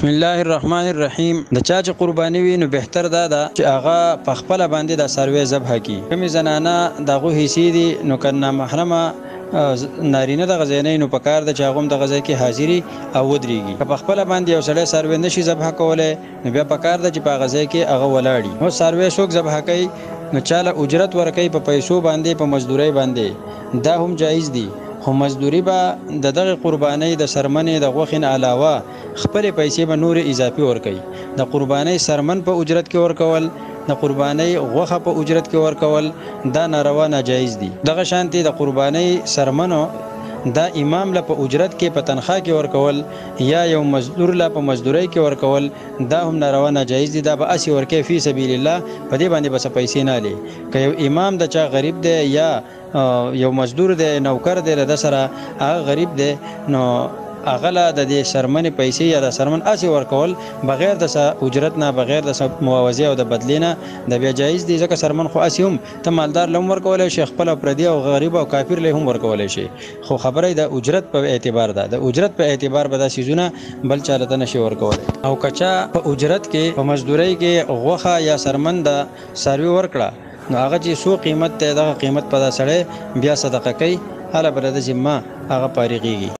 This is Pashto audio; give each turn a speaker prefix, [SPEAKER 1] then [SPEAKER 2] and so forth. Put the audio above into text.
[SPEAKER 1] بسم الله الرحمن الرحیم د چا چې قرباني وي نو بهتر دا ده چې هغه په خپل باندې د سروې ذبح کړي. کومې زنانه دغه حصې دي نو کنه محرمه نارینه د غزینې نو په کار د چاغوم د غزې کې حاضری او ودرېږي. که په خپل باندې یو سړی سروې نشي ذبح کولای نو بیا په کار د چې په غزې کې هغه ولاړي. نو سروې څوک ذبح کوي نو چاله اجرت ورکوي په پیسو باندې په مزدوري باندې، دا هم جایز دي. خو مزدوري به د دغه قربانۍ د سرمنې د غوښې نه علاوه خپلې پیسې به نور اضافي ورکوي. د قربانۍ سرمن په اجرت کې ورکول، د قربانۍ غوښه په اجرت کې ورکول دا ناروا ناجایز دي. دغه شانتي د قربانۍ سرمنو دا امام له په اجرت کې په تنخواه کې ورکول یا یو مزدور له په مزدورۍ کې ورکول دا هم ناروا ناجایز دي. دا به اسی ورکوي فی سبیل الله، په دې باندې بس پیسې نه لې. که یو امام د چا غریب دی یا یو مزدور دی نوکر دی له سره هغه غریب دی نو اغله د دې سرمنې پیسې یا د سرمن اسی ورکول بغیر د اجرت نه، بغیر د موازی او د بدلی نه د بیا جایز دي. ځکه سرمن خو اسی هم ته مالدار لهم ورکولی شي، خپل او پردي او غریب او کافر له هم ورکولی شي. خو خبره د اجرت په اعتبار ده، د اجرت په اعتبار به دا سیزونه بل چاله ته نشي ورکولی. او کچا په اجرت کې په مزدورۍ کې غوښه یا سرمن د څاروي ورکړه نو هغه چې سو قیمت ته دغه قیمت په دا سړی بیا صدقه کوي، هله بل د ذمه هغه فارغېږي.